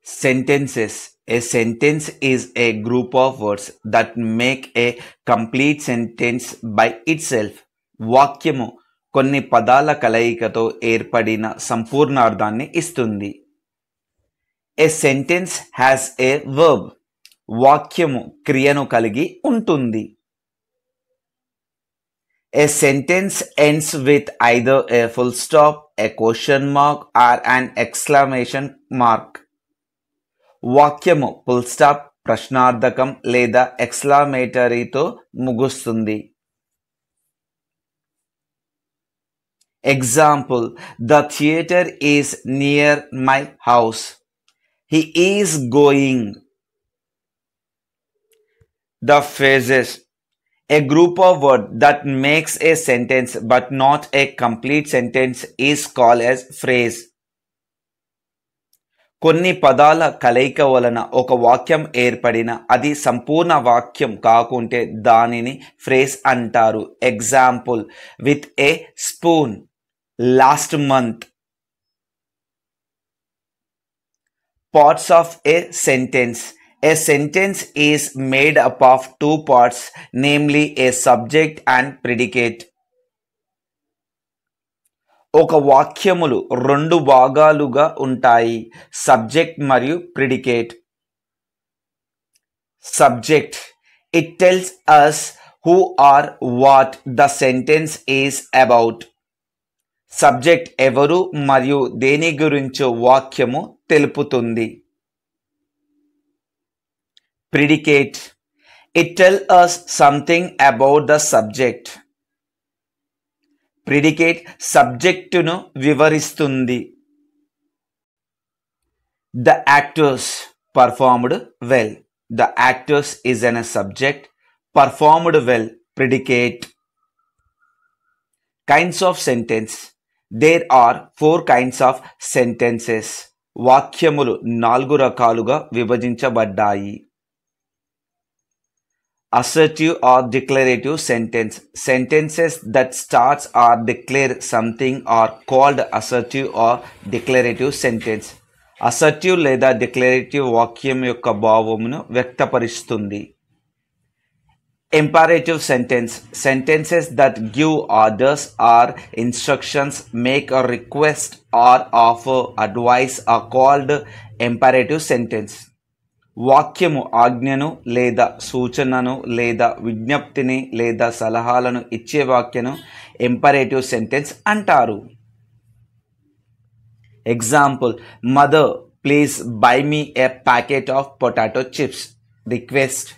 Sentences. A sentence is a group of words that make a complete sentence by itself. వాక్యము కొన్ని పదాల కలయికతో ఏర్పడిన సంపూర్ణార్థాన్ని ఇస్తుంది. A sentence has a verb. వాక్యము క్రియను కలిగి ఉంటుంది. A sentence ends with either a full stop, a question mark, or an exclamation mark. వాక్యము ఫుల్ స్టాప్, ప్రశ్నార్థకం లేదా ఎక్స్క్లమేటరీతో ముగుస్తుంది. Example: the theatre is near my house. He is going. The phrases. A group of words that makes a sentence but not a complete sentence is called as phrase. కొన్ని పదాల కలయిక వలన ఒక వాక్యం ఏర్పడిన అది సంపూర్ణ వాక్యం కాకుంటే దానిని ఫ్రేజ్ అంటారు. Example: with a spoon, last month. Parts of A sentence. A sentence is made up of two parts, namely a subject and predicate. ఒక వాక్యములు రెండు భాగాలుగా ఉంటాయి, సబ్జెక్ట్ మరియు predicate. Subject. It tells us who or what the sentence is about. Subject ఎవరు మరియు దేని గురించో వాక్యము తెలుపుతుంది. Predicate. It tells us something about the subject. Predicate సబ్జెక్టును వివరిస్తుంది. The actors performed well. The actors is a subject. Performed well, predicate. Kinds of sentence. There are 4 kinds of sentences. వాక్యములు 4 రకాలుగా విభజించబడ్డాయి. Assertive or declarative sentence. Sentences that starts or declare something are called assertive or declarative sentence. Assertive లేదా declarative వాక్యం యొక్క భావమును వ్యక్తపరుస్తుంది. Imperative sentence. Sentences that give orders or instructions, make a request or offer advice are called imperative sentence. వాక్యము ఆజ్ఞను లేదా సూచనను లేదా విజ్ఞప్తిని లేదా సలహాలను ఇచ్చే వాక్యను ఇంపరేటివ్ సెంటెన్స్ అంటారు. Example: mother, please buy me a packet of potato chips. Request.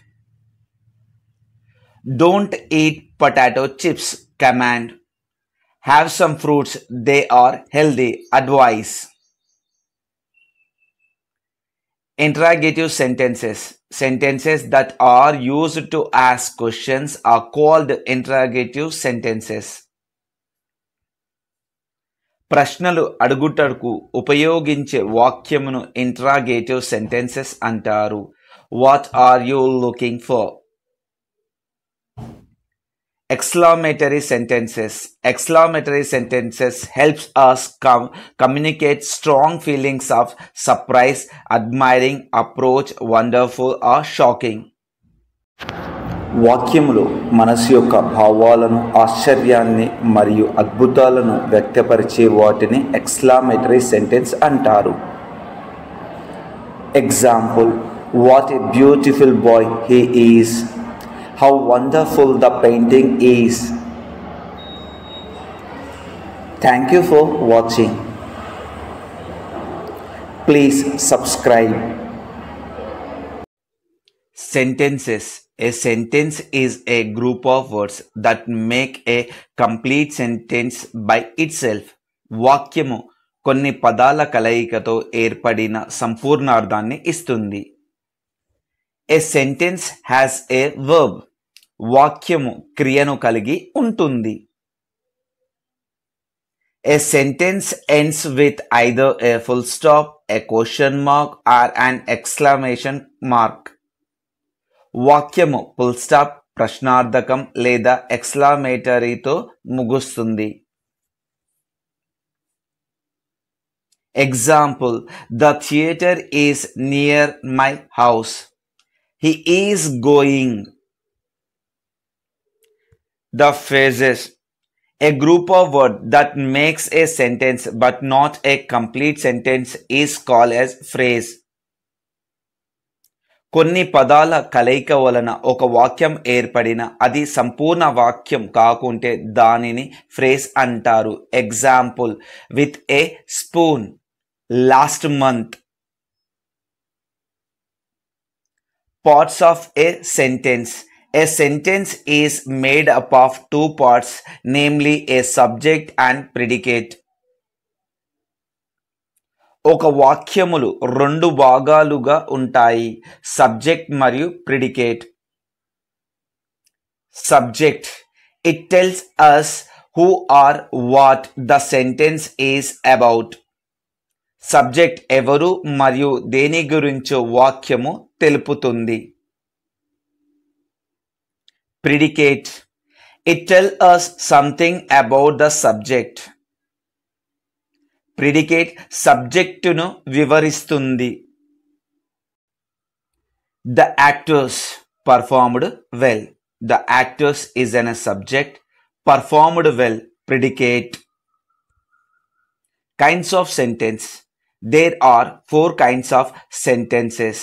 Don't eat potato chips. Command. Have some fruits, they are healthy. Advice. Interrogative sentences. Sentences that are used to ask questions are called interrogative sentences. ప్రశ్నలు అడుగుటకు ఉపయోగించే వాక్యమును interrogative sentences అంటారు. What are you looking for? Exclamatory sentences. Exclamatory sentences helps us communicate strong feelings of surprise, admiring, approach, wonderful or shocking. వాక్యములు మనసు యొక్క భావాలను, ఆశ్చర్యాన్ని మరియు అద్భుతాలను వ్యక్తపరిచే వాటిని ఎక్స్క్లమేటరీ సెంటెన్స్ అంటారు. Example: what a beautiful bye he is. How wonderful the painting is. Thank you for watching. Please subscribe. Sentences. A sentence is a group of words that make a complete sentence by itself. వాక్యము కొన్ని పదాల కలయికతో ఏర్పడిన సంపూర్ణార్థాన్ని ఇస్తుంది. A sentence has a verb. వాక్యము క్రియను కలిగి ఉంటుంది. A sentence ends with either a full stop, a question mark, or an exclamation mark. వాక్యము ఫుల్ స్టాప్, ప్రశ్నార్థకం లేదా ఎక్స్క్లమేటరీతో ముగుస్తుంది. Example, the theater is near my house. He is going. The phrases. A group of words that makes a sentence but not a complete sentence is called as phrase. కొన్ని పదాల కలయిక వలన ఒక వాక్యం ఏర్పడిన అది సంపూర్ణ వాక్యం కాకుంటే దానిని ఫ్రేజ్ అంటారు. Example, with a spoon, last month. Parts of A sentence. A sentence is made up of two parts, namely a subject and predicate. ఒక వాక్యములు రెండు భాగాలుగా ఉంటాయి, సబ్జెక్ట్ మరియు predicate. Subject, it tells us who or what the sentence is about. Subject ఎవరు మరియు దేని గురించో వాక్యము తెలుపుతుంది. Predicate, it tells us something about the subject. Predicate సబ్జెక్టును వివరిస్తుంది. The actors performed well. The actors is an subject. Performed well, predicate. Kinds of sentence. There are 4 kinds of sentences.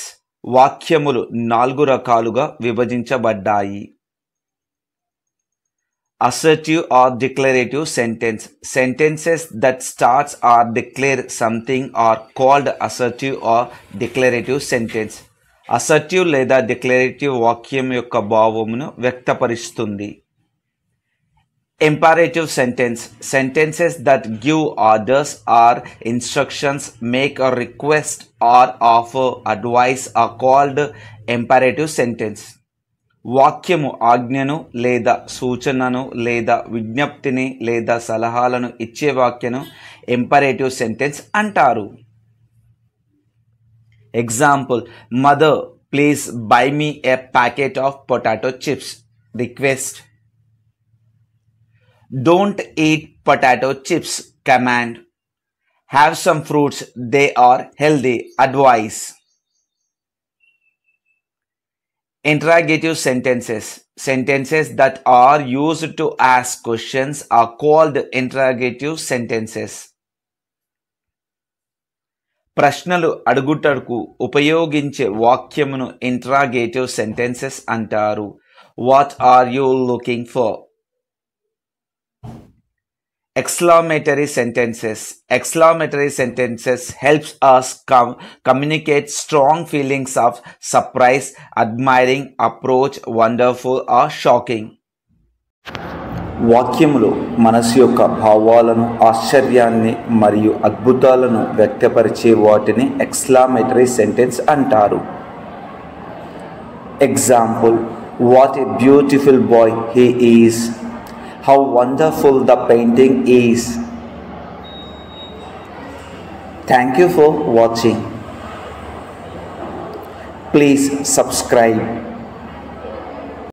వాక్యములు 4 రకాలుగా విభజించబడ్డాయి. Assertive or declarative sentence. Sentences that starts or declare something are called assertive or declarative sentence. Assertive లేదా declarative వాక్యం యొక్క భావమును వ్యక్తపరుస్తుంది. Imperative sentence. Sentences that give orders or instructions, make a request or offer advice are called imperative sentence. వాక్యము ఆజ్ఞను లేదా సూచనను లేదా విజ్ఞప్తిని లేదా సలహాలను ఇచ్చే వాక్యను ఇంపరేటివ్ సెంటెన్స్ అంటారు. Example, mother please buy me a packet of potato chips. Request. Don't eat potato chips. Command. Have some fruits, they are healthy. Advice. Interrogative sentences. Sentences that are used to ask questions are called interrogative sentences. ప్రశ్నలు అడుగుటకు ఉపయోగించే వాక్యమును interrogative sentences అంటారు. What are you looking for? Exclamatory sentences. Exclamatory sentences helps us communicate strong feelings of surprise, admiring, approach, wonderful or shocking. వాక్యములు మనసు యొక్క భావాలను, ఆశ్చర్యాన్ని మరియు అద్భుతాలను వ్యక్తపరిచే వాటిని ఎక్స్క్లమేటరీ సెంటెన్స్ అంటారు. Example, what a beautiful bye he is. How wonderful the painting is. Thank you for watching. Please subscribe.